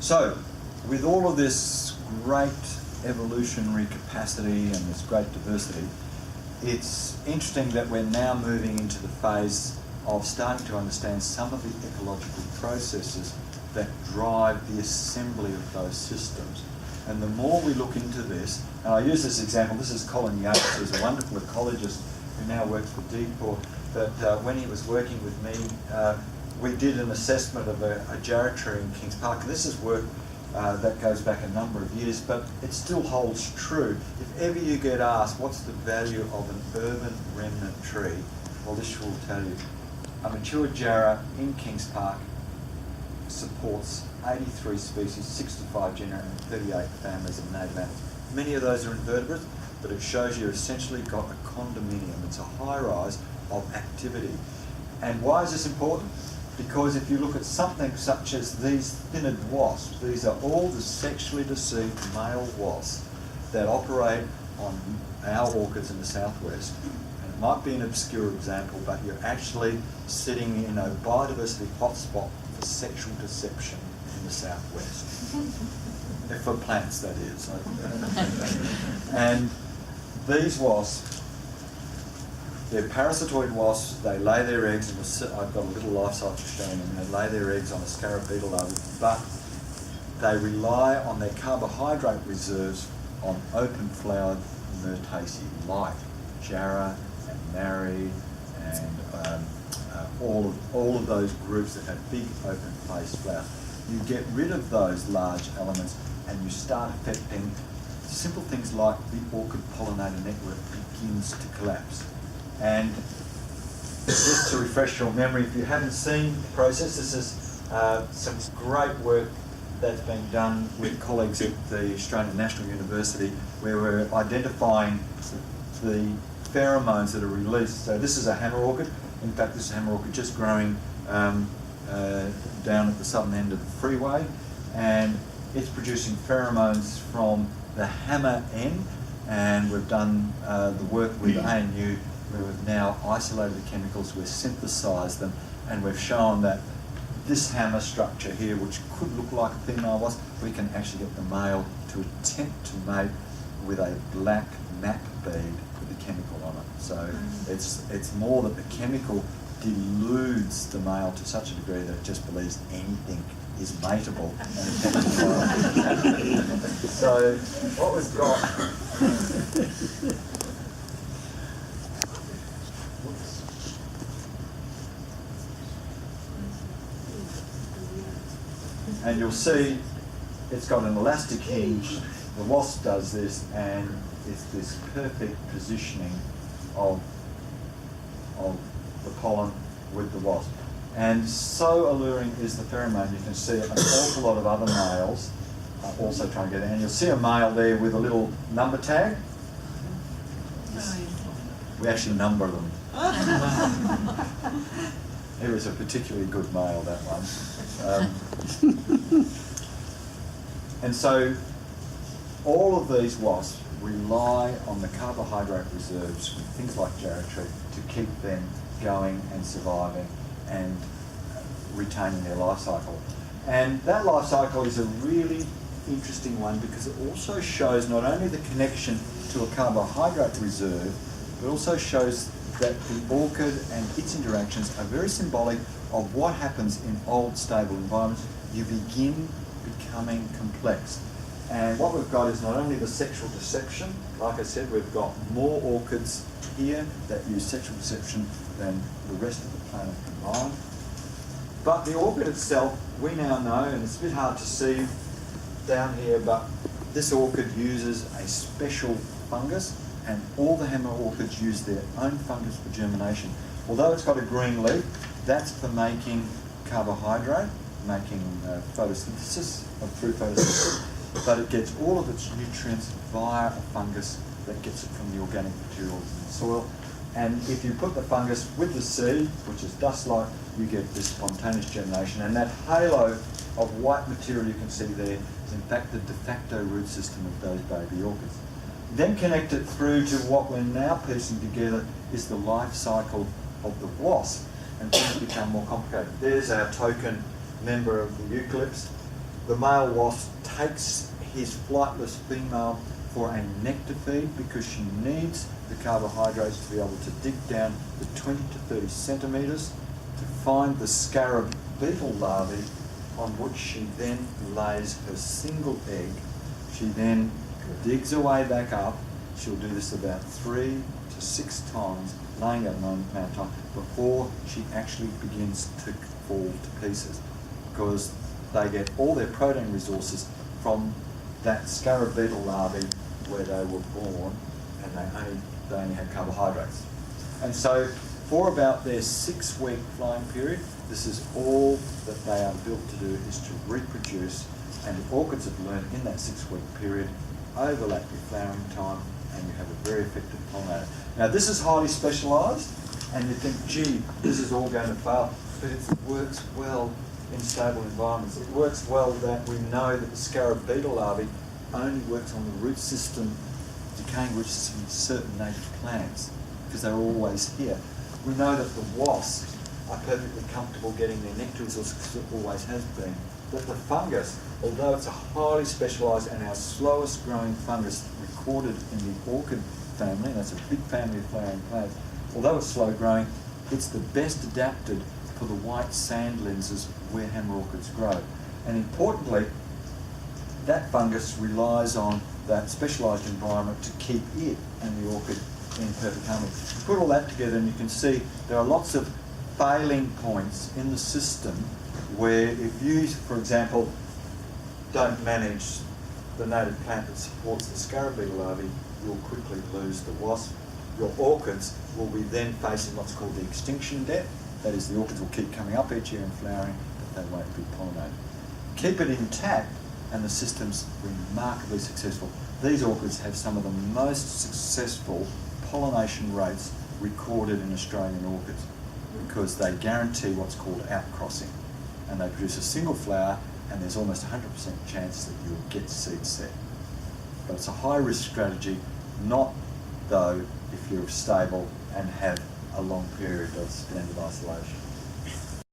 So, with all of this great evolutionary capacity and this great diversity, it's interesting that we're now moving into the phase of starting to understand some of the ecological processes that drive the assembly of those systems. And the more we look into this, and I use this example, this is Colin Yates, who's a wonderful ecologist who now works for DPOR, but when he was working with me, we did an assessment of a Jarrah tree in Kings Park. This is work that goes back a number of years, but it still holds true. If ever you get asked what's the value of an urban remnant tree, well, this will tell you. A mature Jarrah in Kings Park supports 83 species, 65 genera and 38 families of native animals. Many of those are invertebrates, but it shows you essentially got a condominium. It's a high-rise of activity. And why is this important? Because if you look at something such as these Thynnine wasps, these are all the sexually deceived male wasps that operate on our orchids in the southwest. And it might be an obscure example, but you're actually sitting in a biodiversity hotspot for sexual deception in the southwest. For plants, that is. And these wasps, they're parasitoid wasps. They lay their eggs in I've got a little life cycle showing them. They lay their eggs on a Scarab beetle larvae, but they rely on their carbohydrate reserves on open-flowered Myrtaceae, like Jarrah and Marri and all of those groups that have big open-faced flowers. You get rid of those large elements and you start affecting simple things like the orchid pollinator network begins to collapse. And just to refresh your memory, if you haven't seen the process, this is some great work that's been done with colleagues at the Australian National University, where we're identifying the pheromones that are released. So this is a hammer orchid. In fact, this is a hammer orchid just growing down at the southern end of the freeway, and it's producing pheromones from the hammer N, and we've done the work with ANU where we've now isolated the chemicals, we've synthesised them, and we've shown that this hammer structure here, which could look like a female wasp, we can actually get the male to attempt to mate with a black map bead with the chemical on it. So it's more that the chemical deludes the male to such a degree that it just believes anything is mateable. So what we've got and you'll see it's got an elastic hinge. The wasp does this, and it's this perfect positioning of the pollen with the wasp. And so alluring is the pheromone, you can see an awful lot of other males are also trying to get it. And you'll see a male there with a little number tag. We actually number them. He was a particularly good male, that one. And so all of these wasps rely on the carbohydrate reserves with things like Jarrah tree to keep them going and surviving and retaining their life cycle. And that life cycle is a really interesting one because it also shows not only the connection to a carbohydrate reserve, but also shows that the orchid and its interactions are very symbolic of what happens in old stable environments. You begin becoming complex. And what we've got is not only the sexual deception, like I said, we've got more orchids here that use sexual deception than the rest of the planet combined. But the orchid itself, we now know, and it's a bit hard to see down here, but this orchid uses a special fungus, and all the hammer orchids use their own fungus for germination. Although it's got a green leaf, that's for making carbohydrate, making photosynthesis, through photosynthesis, but it gets all of its nutrients via a fungus that gets it from the organic materials in the soil. And if you put the fungus with the seed, which is dust-like, you get this spontaneous germination. And that halo of white material you can see there is in fact the de facto root system of those baby orchids. Then connected through to what we're now piecing together is the life cycle of the wasp, and things become more complicated. There's our token member of the eucalypts. the male wasp takes his flightless female for a nectar feed because she needs the carbohydrates to be able to dig down the 20 to 30 centimetres to find the scarab beetle larvae, on which she then lays her single egg. She then digs her way back up. She'll do this about 3 to 6 times, laying that amount of time before she actually begins to fall to pieces, because they get all their protein resources from that scarab beetle larvae where they were born, and they only have carbohydrates. And so for about their 6-week flying period, this is all that they are built to do, is to reproduce, and the orchids have learned in that 6-week period overlap your flowering time, and you have a very effective pollinator. Now this is highly specialised, and you think, gee, this is all going to fail, but it works well in stable environments. It works well that we know that the scarab beetle larvae only works on the root system, decaying root system of certain native plants, because they're always here. We know that the wasps are perfectly comfortable getting their nectar resources because it always has been. That the fungus, although it's a highly specialised and our slowest growing fungus recorded in the orchid family, and that's a big family of flowering plants, although it's slow growing, it's the best adapted for the white sand lenses where hammer orchids grow. And importantly, that fungus relies on that specialised environment to keep it and the orchid in perfect harmony. You put all that together and you can see there are lots of failing points in the system where if you, for example, don't manage the native plant that supports the scarab beetle larvae, you'll quickly lose the wasp. Your orchids will be then facing what's called the extinction debt. That is, the orchids will keep coming up each year and flowering, but they won't be pollinated. Keep it intact and the system's remarkably successful. These orchids have some of the most successful pollination rates recorded in Australian orchids because they guarantee what's called outcrossing, and they produce a single flower and there's almost 100% chance that you'll get seed set. But it's a high risk strategy, not though if you're stable and have a long period of standard isolation.